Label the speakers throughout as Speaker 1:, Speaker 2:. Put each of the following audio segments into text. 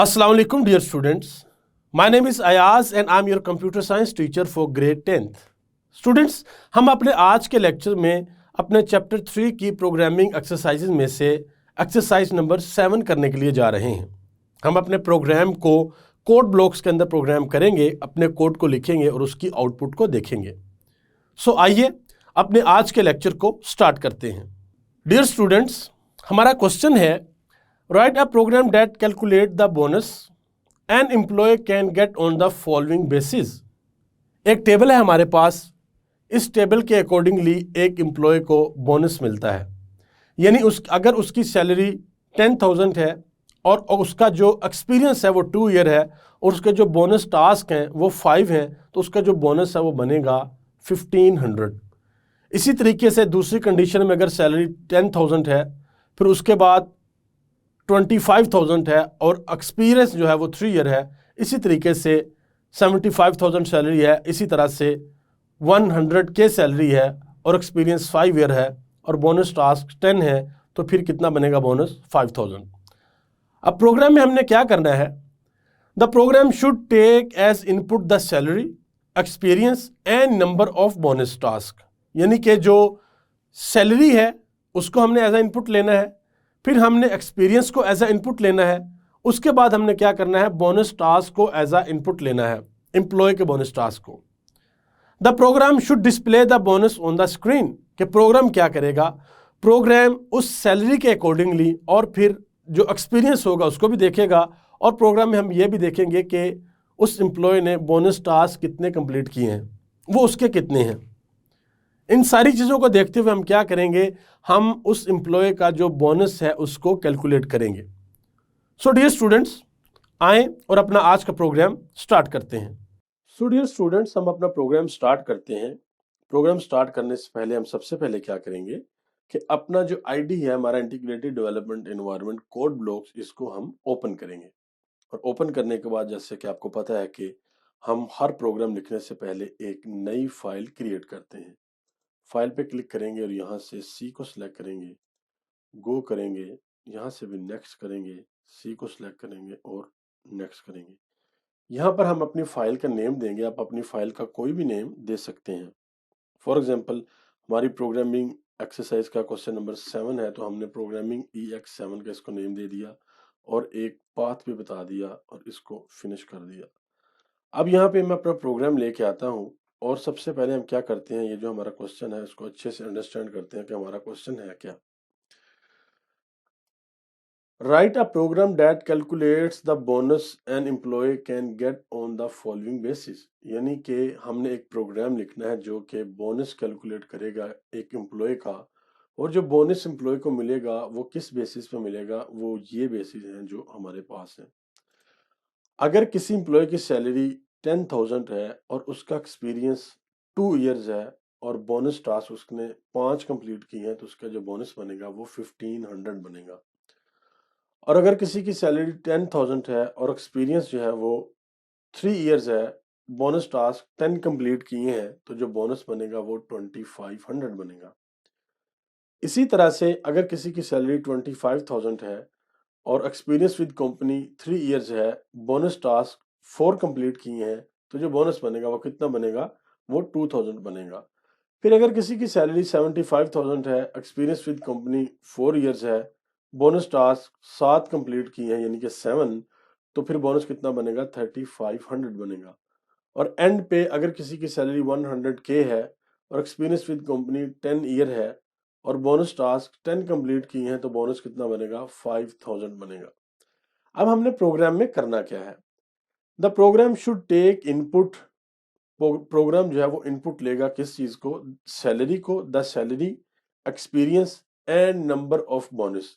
Speaker 1: Assalamu alaikum dear students. My name is Ayaz and I'm your computer science teacher for grade 10th. Students, हम अपने आज के lecture में अपने chapter 3 की प्रोग्रामिंग एक्सरसाइजेज में से एक्सरसाइज नंबर 7 करने के लिए जा रहे हैं। हम अपने प्रोग्राम को कोड ब्लॉक्स के अंदर प्रोग्राम करेंगे, अपने कोड को लिखेंगे और उसकी आउटपुट को देखेंगे। सो आइए अपने आज के लेक्चर को स्टार्ट करते हैं। डियर स्टूडेंट्स, हमारा क्वेश्चन है Write a program that calculate the bonus an employee can get on the following basis. एक टेबल है हमारे पास, इस टेबल के अकॉर्डिंगली एक एम्प्लॉय को बोनस मिलता है, यानी अगर उसकी सैलरी 10,000 है और उसका जो एक्सपीरियंस है वो 2 ईयर है और उसके जो बोनस टास्क हैं वो 5 हैं, तो उसका जो बोनस है वो बनेगा 1500। इसी तरीके से दूसरी कंडीशन में अगर सैलरी 10,000 है, फिर उसके बाद 25,000 है और एक्सपीरियंस जो है वो 3 ईयर है, इसी तरीके से 75,000 सैलरी है, इसी तरह से 100K सैलरी है और एक्सपीरियंस 5 ईयर है और बोनस टास्क 10 है, तो फिर कितना बनेगा बोनस 5,000। अब प्रोग्राम में हमने क्या करना है, the program should take as input the salary, experience and number of bonus task, यानी कि जो सैलरी है उसको हमने एज ए इनपुट लेना है, फिर हमने एक्सपीरियंस को एज ए इनपुट लेना है, उसके बाद हमने क्या करना है, बोनस टास्क को एज ए इनपुट लेना है, एम्प्लॉय के बोनस टास्क को। The program should display the bonus on the screen, कि प्रोग्राम क्या करेगा, प्रोग्राम उस सैलरी के अकॉर्डिंगली और फिर जो एक्सपीरियंस होगा उसको भी देखेगा, और प्रोग्राम में हम ये भी देखेंगे कि उस एम्प्लॉय ने बोनस टास्क कितने कंप्लीट किए हैं, वो उसके कितने हैं। इन सारी चीज़ों को देखते हुए हम क्या करेंगे, हम उस एम्प्लॉय का जो बोनस है उसको कैलकुलेट करेंगे। सो डियर स्टूडेंट्स, आएँ और अपना आज का प्रोग्राम स्टार्ट करते हैं। सो डियर स्टूडेंट्स, हम अपना प्रोग्राम स्टार्ट करते हैं। प्रोग्राम स्टार्ट करने से पहले हम सबसे पहले क्या करेंगे कि अपना जो आईडी है, हमारा integrated development environment code blocks, इसको हम ओपन करेंगे। और ओपन करने के बाद जैसे कि आपको पता है कि हम हर प्रोग्राम लिखने से पहले एक नई फाइल क्रिएट करते हैं। फाइल पे क्लिक करेंगे और यहाँ से सी को सिलेक्ट करेंगे, गो करेंगे, यहाँ से भी नेक्स्ट करेंगे, सी को सिलेक्ट करेंगे और नेक्स्ट करेंगे। यहाँ पर हम अपनी फाइल का नेम देंगे, आप अपनी फाइल का कोई भी नेम दे सकते हैं। फॉर एग्जांपल, हमारी प्रोग्रामिंग एक्सरसाइज का क्वेश्चन नंबर 7 है, तो हमने प्रोग्रामिंग EX7 का इसको नेम दे दिया और एक पाथ भी बता दिया और इसको फिनिश कर दिया। अब यहाँ पे मैं अपना प्रोग्राम लेके आता हूँ और सबसे पहले हम क्या करते हैं, ये जो हमारा क्वेश्चन है इसको अच्छे से अंडरस्टैंड करते हैं कि हमारा क्वेश्चन है क्या। Write a program that calculates the bonus an employee can get on the following basis, यानी कि हमने एक प्रोग्राम लिखना है जो कि बोनस कैलकुलेट करेगा एक एम्प्लॉय का, और जो बोनस एम्प्लॉय को मिलेगा वो किस बेसिस पे मिलेगा, वो ये बेसिस हैं जो हमारे पास है। अगर किसी एम्प्लॉय की सैलरी 10,000 है और उसका एक्सपीरियंस 2 इयर्स है और बोनस टास्क उसने 5 कंप्लीट की हैं, तो उसका जो बोनस बनेगा वो 1500 बनेगा। और अगर किसी की सैलरी 10,000 है और एक्सपीरियंस जो है वो 3 इयर्स है, बोनस टास्क 10 कंप्लीट किए हैं, तो जो बोनस बनेगा वो 2500 बनेगा। इसी तरह से अगर किसी की सैलरी 25,000 है और एक्सपीरियंस विद कंपनी 3 इयर्स है, बोनस टास्क 4 कंप्लीट किए हैं, तो जो बोनस बनेगा वो कितना बनेगा, वो 2000 बनेगा। फिर अगर किसी की सैलरी 75,000 है, एक्सपीरियंस विद कंपनी 4 इयर्स है, बोनस टास्क 7 कंप्लीट किए हैं यानी कि 7, तो फिर बोनस कितना बनेगा, 3500 बनेगा। और एंड पे अगर किसी की सैलरी 100K है और एक्सपीरियंस विद कंपनी 10 ईयर है और बोनस टास्क 10 कंप्लीट किए हैं, तो बोनस कितना बनेगा, 5000 बनेगा। अब हमने प्रोग्राम में करना क्या है, the program should take input, program जो है वो इनपुट लेगा किस चीज को, सैलरी को, the salary, experience and number of bonus,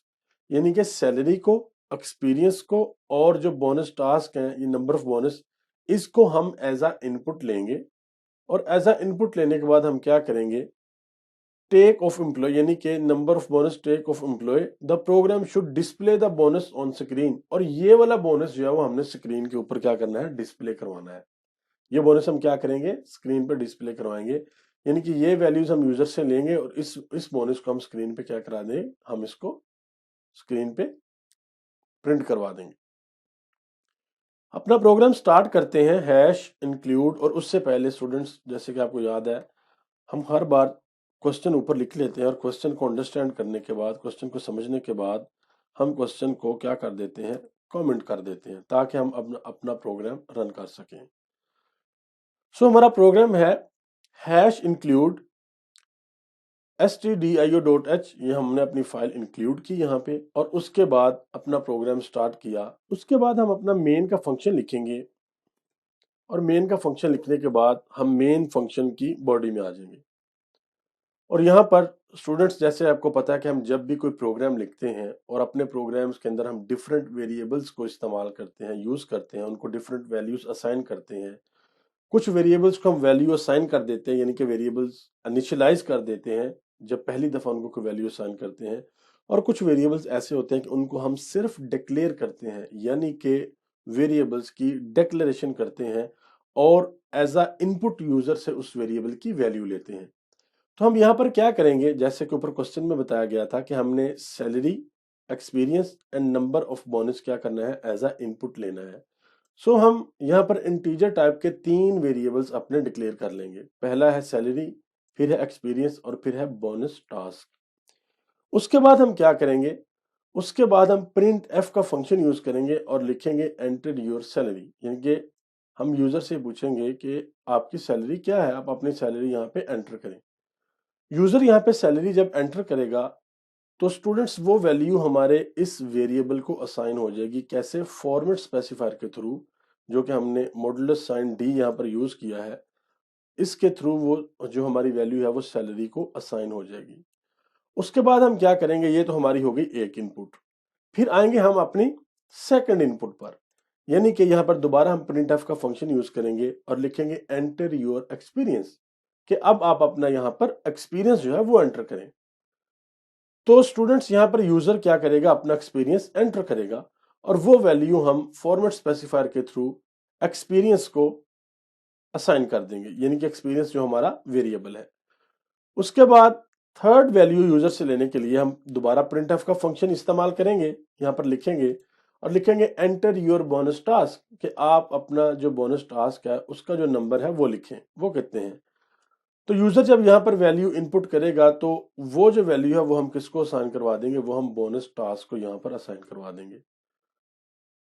Speaker 1: यानी कि सैलरी को, एक्सपीरियंस को और जो बोनस टास्क हैं, ये नंबर ऑफ बोनस, इसको हम एज अ इनपुट लेंगे। और एज अ इनपुट लेने के बाद हम क्या करेंगे, टेक ऑफ एम्प्लॉय, यानी कि number of bonus take of employee, the program should display the bonus on screen, और ये वाला बोनस जो है वो हमने स्क्रीन के ऊपर क्या करना है, डिस्प्ले करवाना है। ये बोनस हम क्या करेंगे, स्क्रीन पर डिस्प्ले करवाएंगे, यानी कि ये वैल्यूज हम यूजर से लेंगे और इस बोनस को हम स्क्रीन पे क्या करा देंगे, हम इसको स्क्रीन पे प्रिंट करवा देंगे। اپنا پروگرام سٹارٹ کرتے ہیں ہیش انکلیوڈ، اور اس سے پہلے اسٹوڈنٹس جیسے کہ آپ کو یاد ہے ہم ہر بار کوسچن اوپر لکھ لیتے ہیں، اور کوسچن کو انڈرسٹینڈ کرنے کے بعد، کوسچن کو سمجھنے کے بعد ہم کوسچن کو کیا کر دیتے ہیں، کامنٹ کر دیتے ہیں تاکہ ہم اپنا پروگرام رن کر سکیں۔ سو ہمارا پروگرام ہے ہیش انکلیوڈ stdio.h، یہ ہم نے اپنی فائل انکلیوڈ کی یہاں پہ، اور اس کے بعد اپنا پروگرام سٹارٹ کیا۔ اس کے بعد ہم اپنا مین کا فنکشن لکھیں گے، اور مین کا فنکشن لکھنے کے بعد ہم مین فنکشن کی باڈی میں آ جائیں گے۔ اور یہاں پر اسٹوڈنٹس جیسے آپ کو پتا ہے کہ ہم جب بھی کوئی پروگرام لکھتے ہیں اور اپنے پروگرامز کے اندر ہم ڈیفرنٹ ویریبلز کو استعمال کرتے ہیں، یوز کرتے ہیں، ان کو ڈیفرنٹ ویلیوز اسائن کرتے ہیں۔ کچھ ویریبلز کو ہم ویلیو اسائن کر دیتے ہیں، یعنی کہ ویریبلز انیشلائز کر دیتے ہیں جب پہلی دفعہ ان کو کوئی ویلیو اسائن کرتے ہیں، اور کچھ ویریبلز ایسے ہوتے ہیں کہ ان کو ہم صرف ڈکلیئر کرتے ہیں، یعنی کہ ویریبلز کی ڈکلیریشن کرتے ہیں اور as a in put user سے اس ویریبل کی ویلیو لیتے ہیں۔ تو ہم یہاں پر کیا کریں گے، جیسے کہ اوپر کوسچن میں بتایا گیا تھا کہ ہم نے salary, experience and number of bonus کیا کرنا ہے، ایز اے ان پٹ لینا ہے۔ سو ہم یہاں پر انٹیجر ٹائپ کے 3 ویریبلز اپنے ڈکلیئر کر لیں گے۔ پہلا ہے سیلری، پھر ہے ایکسپیرینس، اور پھر ہے بونس ٹاسک۔ اس کے بعد ہم کیا کریں گے، اس کے بعد ہم پرنٹ ایف کا فنکشن یوز کریں گے اور لکھیں گے انٹر یور سیلری، یعنی کہ ہم یوزر سے پوچھیں گے کہ آپ کی سیلری کیا ہے، آپ اپنی سیلری یہاں پہ انٹر کریں۔ یوزر یہاں پہ سیلری جب انٹر کرے گا تو اسٹوڈنٹس وہ ویلیو ہمارے اس ویریبل کو اسائن ہو جائے گی، کیسے، فارمیٹ اسپیسیفائر کے تھرو، جو کہ ہم نے ماڈولس سائن ڈی یہاں پر یوز کیا ہے، اس کے تھرو وہ جو ہماری ویلیو ہے وہ سیلری کو اسائن ہو جائے گی۔ اس کے بعد ہم کیا کریں گے، یہ تو ہماری ہو گئی ایک ان پٹ۔ پھر آئیں گے ہم اپنی سیکنڈ ان پٹ پر، یعنی کہ یہاں پر دوبارہ ہم پرنٹ ایف کا فنکشن یوز کریں گے اور لکھیں گے انٹر یور ایکسپیرینس، کہ اب آپ اپنا یہاں پر ایکسپیرینس جو ہے وہ انٹر کریں۔ تو اسٹوڈنٹس یہاں پر یوزر کیا کرے گا، اپنا ایکسپیرینس انٹر کرے گا، اور وہ ویلیو ہم فارمیٹ اسپیسیفائر کے تھرو ایکسپیرینس کو اسائن کر دیں گے، یعنی کہ ایکسپیرینس جو ہمارا ویریبل ہے۔ اس کے بعد تھرڈ ویلیو یوزر سے لینے کے لیے ہم دوبارہ پرنٹ ایف کا فنکشن استعمال کریں گے، یہاں پر لکھیں گے اور لکھیں گے انٹر یور بونس ٹاسک، کہ آپ اپنا جو بونس ٹاسک ہے اس کا جو نمبر ہے وہ لکھیں، وہ کہتے ہیں۔ تو یوزر جب یہاں پر ویلیو ان پٹ کرے گا تو وہ جو ویلیو ہے وہ ہم کس کو اسائن کروا دیں گے، وہ ہم بونس ٹاسک کو یہاں پر اسائن کروا دیں گے،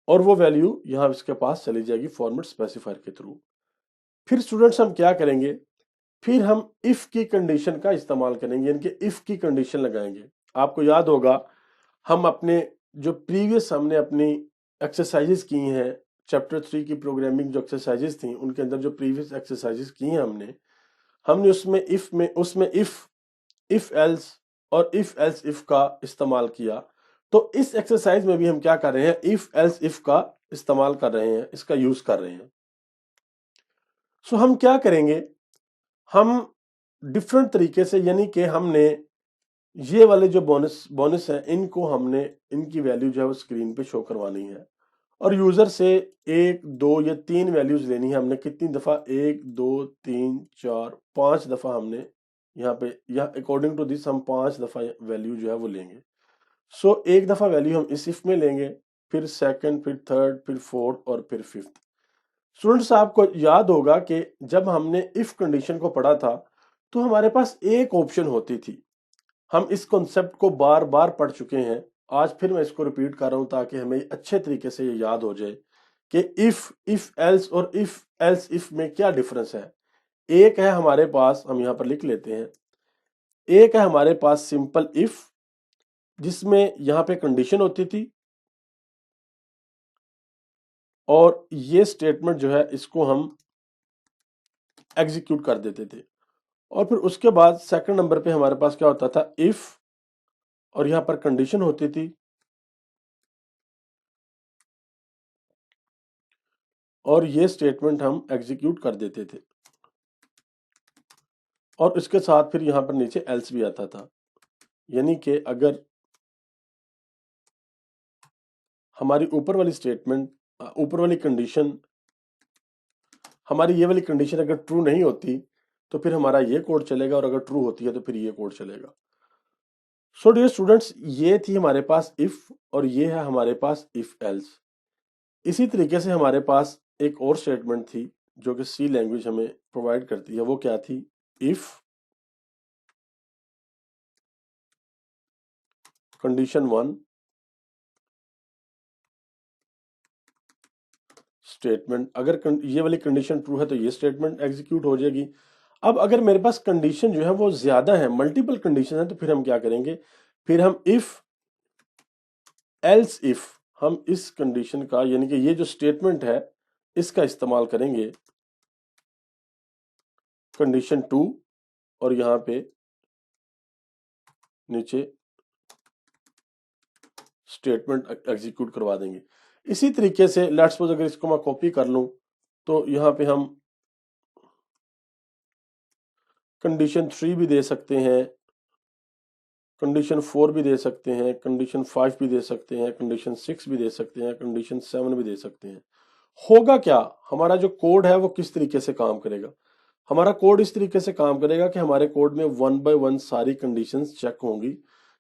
Speaker 1: اور وہ ویلیو یہاں اس کے پاس چلی جائے گی فارمیٹ اسپیسیفائر کے تھرو۔ پھر اسٹوڈنٹس ہم کیا کریں گے، پھر ہم اف کی کنڈیشن کا استعمال کریں گے، یعنی کہ اف کی کنڈیشن لگائیں گے۔ آپ کو یاد ہوگا ہم اپنے جو پریویس ہم نے اپنی ایکسرسائزز کی ہیں، چیپٹر 3 کی پروگرامنگ جو ایکسرسائزز تھیں ان کے اندر جو پریویس ایکسرسائزز کی ہیں ہم نے اس میں اف ایلس اور اف ایلس اف کا استعمال کیا۔ تو اس ایکسرسائز میں بھی ہم کیا کر رہے ہیں، اف ایلس اف کا استعمال کر رہے ہیں، اس کا یوز کر رہے ہیں۔ سو ہم کیا کریں گے، ہم ڈیفرنٹ طریقے سے، یعنی کہ ہم نے یہ والے جو بونس ہیں ان کو ہم نے ان کی ویلیو جو ہے وہ اسکرین پہ شو کروانی ہے، اور یوزر سے 1 2 یا 3 ویلیوز لینی ہے۔ ہم نے کتنی دفعہ، 1 2 3 4 5 دفعہ ہم نے یہاں پہ، یا اکارڈنگ ٹو دس ہم 5 دفعہ ویلیو جو ہے وہ لیں گے۔ سو ایک دفعہ ویلیو ہم اس اف میں لیں گے، پھر سیکنڈ، پھر تھرڈ، پھر فورتھ، اور پھر ففتھ۔ اسٹوڈنٹس آپ کو یاد ہوگا کہ جب ہم نے اف کنڈیشن کو پڑھا تھا تو ہمارے پاس ایک آپشن ہوتی تھی۔ ہم اس کنسپٹ کو بار بار پڑھ چکے ہیں، آج پھر میں اس کو ریپیٹ کر رہا ہوں تاکہ ہمیں اچھے طریقے سے یہ یاد ہو جائے کہ اف ایلس اور اف ایلس اف میں کیا ڈیفرنس ہے۔ ایک ہے ہمارے پاس، ہم یہاں پر لکھ لیتے ہیں، ایک ہے ہمارے پاس سمپل اف، جس میں یہاں پہ کنڈیشن ہوتی تھی، اور یہ سٹیٹمنٹ جو ہے اس کو ہم ایگزیکیوٹ کر دیتے تھے۔ اور پھر اس کے بعد سیکنڈ نمبر پہ ہمارے پاس کیا ہوتا تھا، اف، اور یہاں پر کنڈیشن ہوتی تھی، اور یہ سٹیٹمنٹ ہم ایگزیکیوٹ کر دیتے تھے، اور اس کے ساتھ پھر یہاں پر نیچے ایلس بھی آتا تھا، یعنی کہ اگر ہماری اوپر والی سٹیٹمنٹ، اوپر والی کنڈیشن، ہماری یہ والی کنڈیشن اگر ٹرو نہیں ہوتی تو پھر ہمارا یہ کوڈ چلے گا، اور اگر ٹرو ہوتی ہے تو پھر یہ کوڈ چلے گا۔ سو ڈیئر اسٹوڈنٹس، یہ تھی ہمارے پاس اف، اور یہ ہے ہمارے پاس اف ایلس۔ इसी तरीके से हमारे पास एक और स्टेटमेंट थी जो कि सी लैंग्वेज हमें प्रोवाइड करती है, वो क्या थी? इफ कंडीशन 1 स्टेटमेंट, अगर ये वाली कंडीशन ट्रू है तो ये स्टेटमेंट एग्जीक्यूट हो जाएगी। अब अगर मेरे पास कंडीशन जो है वो ज्यादा है, मल्टीपल कंडीशन है, तो फिर हम क्या करेंगे? फिर हम इफ एल्स इफ, हम इस कंडीशन का यानी कि ये जो स्टेटमेंट है इसका इस्तेमाल करेंगे कंडीशन 2 और यहां पे नीचे स्टेटमेंट एग्जीक्यूट करवा देंगे। इसी तरीके से लेट्स सपोज अगर इसको मैं कॉपी कर लूं तो यहां पे हम कंडीशन 3 भी दे सकते हैं, कंडीशन 4 भी दे सकते हैं, कंडीशन 5 भी दे सकते हैं, कंडीशन 6 भी दे सकते हैं, कंडीशन 7 भी दे सकते हैं। होगा क्या, हमारा जो कोड है वो किस तरीके से काम करेगा? हमारा कोड इस तरीके से काम करेगा कि हमारे कोड में 1 बाय 1 सारी कंडीशंस चेक होंगी।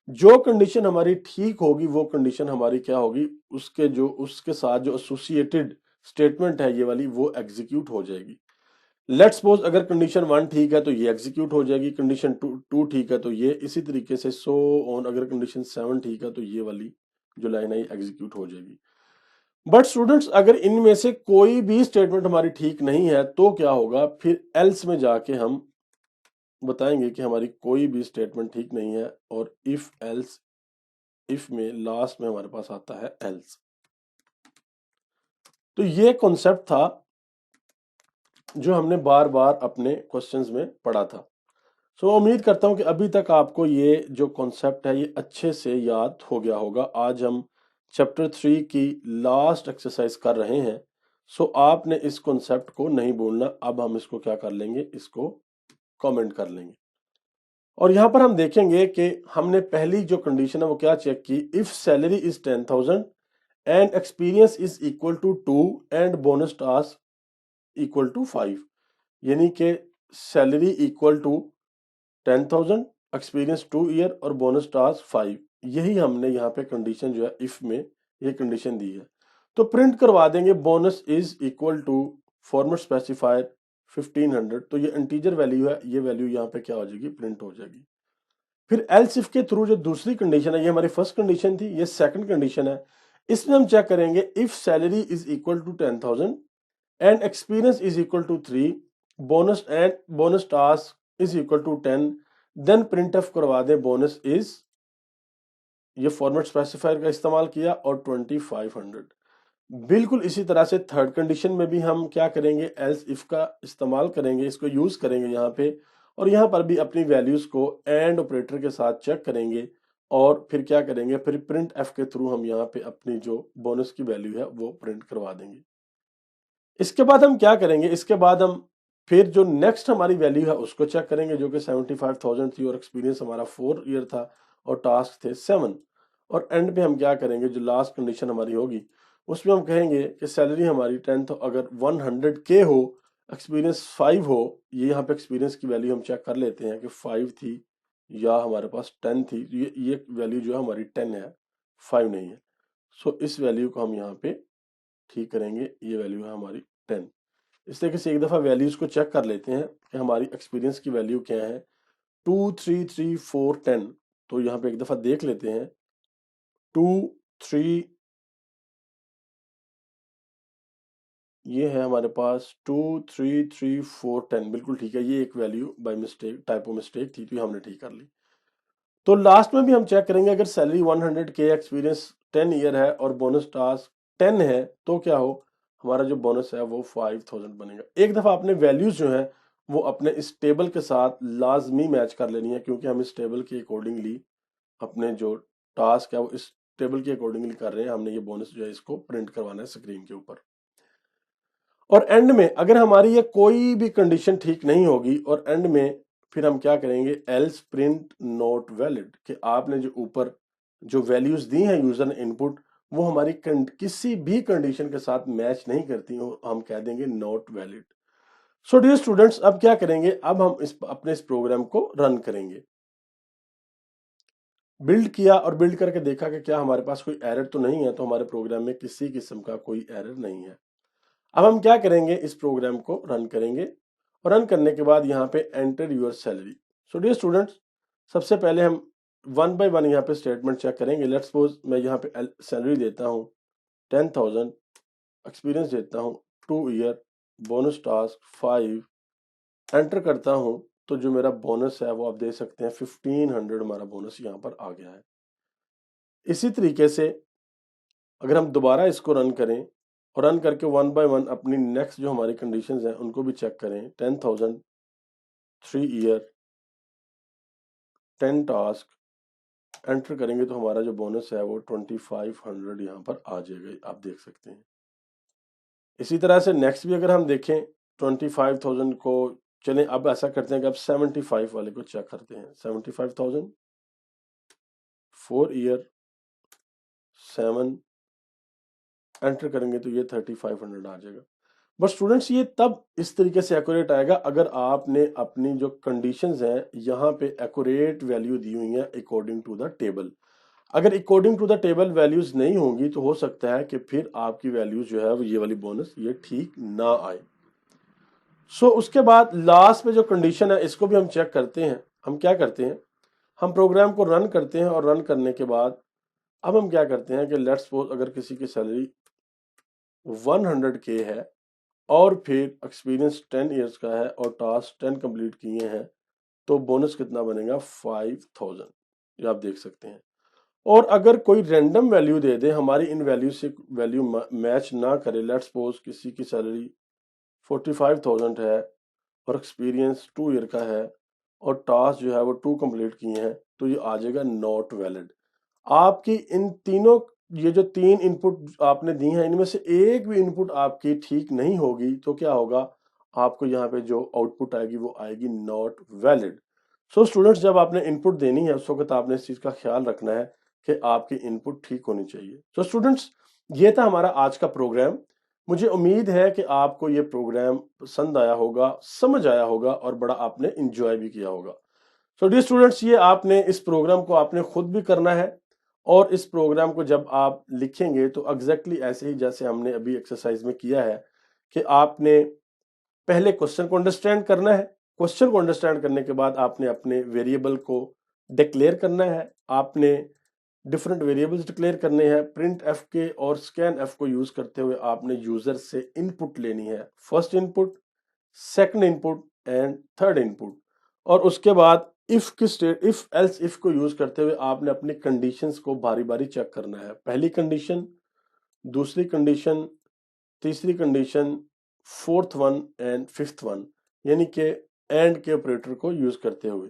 Speaker 1: जो कंडीशन हमारी ठीक होगी वो कंडीशन हमारी क्या होगी, उसके साथ जो एसोसिएटेड स्टेटमेंट है ये वाली वो एग्जीक्यूट हो जाएगी। लेट्स सपोज अगर कंडीशन 1 ठीक है तो ये एग्जीक्यूट हो जाएगी, कंडीशन 2 ठीक है तो ये, इसी तरीके से सो ऑन, अगर कंडीशन 7 ठीक है तो ये वाली जो लाइन है एग्जीक्यूट हो जाएगी। बट स्टूडेंट्स अगर इनमें से कोई भी स्टेटमेंट हमारी ठीक नहीं है तो क्या होगा? फिर एल्स में जाके हम बताएंगे कि हमारी कोई भी स्टेटमेंट ठीक नहीं है, और इफ एल्स इफ में लास्ट में हमारे पास आता है एल्स। तो ये कॉन्सेप्ट था जो हमने बार बार अपने क्वेश्चंस में पढ़ा था। सो उम्मीद करता हूं कि अभी तक आपको ये जो कॉन्सेप्ट है ये अच्छे से याद हो गया होगा। आज हम चैप्टर 3 की लास्ट एक्सरसाइज कर रहे हैं। सो आपने इस कॉन्सेप्ट को नहीं भूलना। अब हम इसको क्या कर लेंगे, इसको कमेंट कर लेंगे। और यहां पर हम देखेंगे कि हमने पहली जो कंडीशन है वो क्या चेक की, if salary is 10,000 and experience is equal to 2 and bonus task equal to 5, यानी कि salary equal to 10,000, experience 2 year और बोनस टास्क 5, यही हमने यहाँ पे कंडीशन जो है इफ में ये कंडीशन दी है। तो प्रिंट करवा देंगे bonus is equal to format specifier 1500, तो ये इंटीजर वैल्यू है, ये वैल्यू यहाँ पे क्या हो जाएगी, प्रिंट हो जाएगी। फिर एल्स इफ के थ्रू जो दूसरी कंडीशन है, ये हमारी फर्स्ट कंडीशन थी, ये सेकंड कंडीशन है। इसमें हम चेक करेंगे if salary is equal to 10,000 and experience is equal to 3, bonus task is equal to 10, then print F करवा दे बोनस इज, ये फॉर्मेट स्पेसिफायर का इस्तेमाल किया, और 2500। बिल्कुल इसी तरह से थर्ड कंडीशन में भी हम क्या करेंगे, एल्स इफ का इस्तेमाल करेंगे, इसको यूज करेंगे यहाँ पे, और यहाँ पर भी अपनी वैल्यूज को एंड ऑपरेटर के साथ चेक करेंगे, और फिर क्या करेंगे, फिर प्रिंट एफ के थ्रू हम यहाँ पे अपनी जो बोनस की वैल्यू है वो प्रिंट करवा देंगे। इसके बाद हम क्या करेंगे, इसके बाद हम फिर जो नेक्स्ट हमारी वैल्यू है उसको चेक करेंगे जो कि 75,000 थी, और एक्सपीरियंस हमारा 4 ईयर था, और टास्क थे 7। और एंड पे हम क्या करेंगे, जो लास्ट कंडीशन हमारी होगी उसमें हम कहेंगे कि सैलरी हमारी 10, तो अगर 100K हो, एक्सपीरियंस 5 हो, ये यहाँ पे एक्सपीरियंस की वैल्यू हम चेक कर लेते हैं कि 5 थी या हमारे पास 10 थी, ये वैल्यू जो है हमारी 10 है, 5 नहीं है। सो इस वैल्यू को हम यहाँ पे ठीक करेंगे, ये वैल्यू है हमारी 10। इस तरीके से एक दफा वैल्यूज को चेक कर लेते हैं कि हमारी एक्सपीरियंस की वैल्यू क्या है, 2 3 3 4 10। तो यहाँ पे एक दफा देख लेते हैं, 2 3, ये है हमारे पास 2 3 3 4 10, बिल्कुल ठीक है। ये एक value by mistake, typo mistake थी, तो ये हमने ठीक कर ली। तो लास्ट में भी हम चेक करेंगे, अगर सैलरी 100K, एक्सपीरियंस 10 ईयर है और बोनस टास्क 10 है, तो क्या हो, हमारा जो बोनस है वो 5,000 बनेगा। एक दफा अपने वैल्यूज जो है वो अपने इस टेबल के साथ लाजमी मैच कर लेनी है, क्योंकि हम इस टेबल के अकॉर्डिंगली अपने जो टास्क है वो इस टेबल के अकॉर्डिंगली कर रहे हैं। हमने ये बोनस जो है इसको प्रिंट करवाना है स्क्रीन के ऊपर। और एंड में अगर हमारी ये कोई भी कंडीशन ठीक नहीं होगी, और एंड में फिर हम क्या करेंगे, एल्स प्रिंट नॉट वैलिड, कि आपने जो ऊपर जो वैल्यूज दी हैं यूजर ने इनपुट, वो हमारी किसी भी कंडीशन के साथ मैच नहीं करती हो, हम कह देंगे not valid. So dear students, अब क्या करेंगे, अब हम अपने इस प्रोग्राम को रन करेंगे। बिल्ड किया और बिल्ड करके देखा कि क्या हमारे पास कोई एरर तो नहीं है, तो हमारे प्रोग्राम में किसी किस्म का कोई एरर नहीं है। अब हम क्या करेंगे, इस प्रोग्राम को रन करेंगे और रन करने के बाद यहाँ पे enter your salary. So dear students, सबसे पहले हम वन बाय वन यहाँ पे स्टेटमेंट चेक करेंगे। लेट्स सपोज मैं यहाँ पे सैलरी देता हूँ 10,000, एक्सपीरियंस देता हूँ 2 ईयर, बोनस टास्क 5, एंटर करता हूँ तो जो मेरा बोनस है वो आप देख सकते हैं 1500 हमारा बोनस यहाँ पर आ गया है। इसी तरीके से अगर हम दोबारा इसको रन करें और रन करके वन बाय वन अपनी नेक्स्ट जो हमारी कंडीशंस हैं उनको भी चेक करें, 10,000, 3 ईयर, 10 टास्क, एंटर करेंगे तो हमारा जो बोनस है वो 2500 यहाँ पर आ जाएगा, आप देख सकते हैं। इसी तरह से नेक्स्ट भी अगर हम देखें 25,000 को, चलें अब ऐसा करते हैं कि अब 75 वाले को चेक करते हैं। 75,000, 4 ईयर, 7, एंटर करेंगे तो ये 3500 आ जाएगा। बट स्टूडेंट्स ये तब इस तरीके से एक्यूरेट आएगा अगर आपने अपनी जो कंडीशंस हैं यहाँ पे एक्यूरेट वैल्यू दी हुई है अकॉर्डिंग टू द टेबल। अगर according to the table values नहीं होंगी तो हो सकता है कि फिर आपकी वैल्यूज जो है ये वाली बोनस ये ठीक ना आए। सो उसके बाद लास्ट में जो कंडीशन है इसको भी हम चेक करते हैं। हम क्या करते हैं, हम प्रोग्राम को रन करते हैं और रन करने के बाद अब हम क्या करते हैं कि लेट्स सपोज अगर किसी की सैलरी 100K है और फिर एक्सपीरियंस 10 इयर्स का है और टास्क 10 कंप्लीट किए हैं तो बोनस कितना बनेगा 5000, ये आप देख सकते हैं। और अगर कोई रैंडम वैल्यू दे दे, हमारी इन वैल्यू से वैल्यू मैच ना करे, लेट्स सपोज किसी की सैलरी 45,000 है और एक्सपीरियंस 2 ईयर का है और टास्क जो है वो 2 कंप्लीट किए हैं तो ये आ जाएगा नॉट वैलिड। आपकी इन तीनों, ये जो 3 इनपुट आपने दी हैं इनमें से एक भी इनपुट आपकी ठीक नहीं होगी तो क्या होगा, आपको यहाँ पे जो आउटपुट आएगी वो आएगी नॉट वैलिड। सो स्टूडेंट्स, जब आपने इनपुट देनी है उस वक्त आपने इस चीज का ख्याल रखना है कि आपकी इनपुट ठीक होनी चाहिए। सो स्टूडेंट्स, ये था हमारा आज का प्रोग्राम। मुझे उम्मीद है कि आपको ये प्रोग्राम पसंद आया होगा, समझ आया होगा और बड़ा आपने इंजॉय भी किया होगा। सो डियर स्टूडेंट्स, ये आपने इस प्रोग्राम को आपने खुद भी करना है और इस प्रोग्राम को जब आप लिखेंगे तो एग्जैक्टली ऐसे ही जैसे हमने अभी एक्सरसाइज में किया है कि आपने पहले क्वेश्चन को अंडरस्टैंड करना है। क्वेश्चन को अंडरस्टैंड करने के बाद आपने अपने वेरिएबल को डिक्लेयर करना है। आपने डिफरेंट वेरिएबल्स डिक्लेयर करने हैं। प्रिंट एफ के और स्कैन एफ को यूज करते हुए आपने यूजर से इनपुट लेनी है, first input, second input and third input. और उसके बाद इफ एल्स इफ को यूज करते हुए आपने अपनी कंडीशंस को बारी बारी चेक करना है। पहली कंडीशन, दूसरी कंडीशन, तीसरी condition, fourth one and fifth one, यानी कि एंड के ऑपरेटर को यूज करते हुए।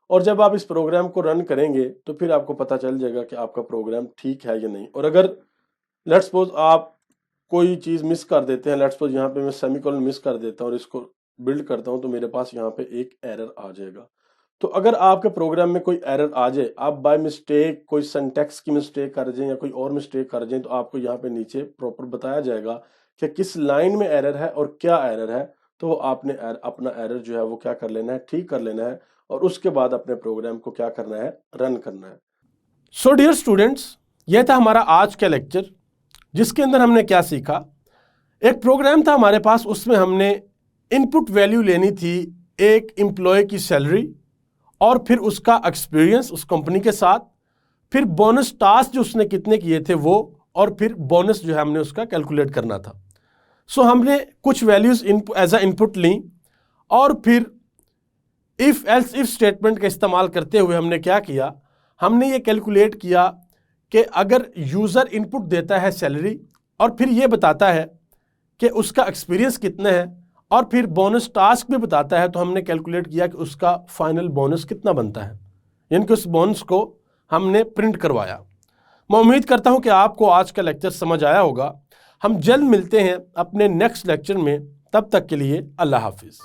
Speaker 1: और जब आप इस प्रोग्राम को रन करेंगे तो फिर आपको पता चल जाएगा कि आपका प्रोग्राम ठीक है या नहीं। और अगर लेट्स सपोज आप कोई चीज मिस कर देते हैं, लेट्स सपोज यहाँ पे मैं सेमीकोलन मिस कर देता हूँ और इसको बिल्ड करता हूँ तो मेरे पास यहाँ पे एक एरर आ जाएगा। तो अगर आपके प्रोग्राम में कोई एरर आ जाए, आप बाय मिस्टेक कोई सिंटैक्स की मिस्टेक कर जाएं या कोई और मिस्टेक कर जाएं, तो आपको यहाँ पे नीचे प्रॉपर बताया जाएगा कि किस लाइन में एरर है और क्या एरर है। तो आपने अपना एरर जो है वो क्या कर लेना है, ठीक कर लेना है और उसके बाद अपने प्रोग्राम को क्या करना है, रन करना है। सो डियर स्टूडेंट्स, यह था हमारा आज का लेक्चर जिसके अंदर हमने क्या सीखा। एक प्रोग्राम था हमारे पास, उसमें हमने इनपुट वैल्यू लेनी थी एक एम्प्लॉय की सैलरी और फिर उसका एक्सपीरियंस उस कंपनी के साथ, फिर बोनस टास्क जो उसने कितने किए थे वो, और फिर बोनस जो है हमने उसका कैलकुलेट करना था। सो हमने कुछ वैल्यूज एज अ इनपुट ली और फिर इफ एल्स इफ स्टेटमेंट का इस्तेमाल करते हुए हमने क्या किया, हमने ये कैलकुलेट किया कि अगर यूजर इनपुट देता है सैलरी और फिर ये बताता है कि उसका एक्सपीरियंस कितना है और फिर बोनस टास्क भी बताता है, तो हमने कैलकुलेट किया कि उसका फाइनल बोनस कितना बनता है, यानी कि उस बोनस को हमने प्रिंट करवाया। मैं उम्मीद करता हूं कि आपको आज का लेक्चर समझ आया होगा। हम जल्द मिलते हैं अपने नेक्स्ट लेक्चर में, तब तक के लिए अल्लाह हाफिज।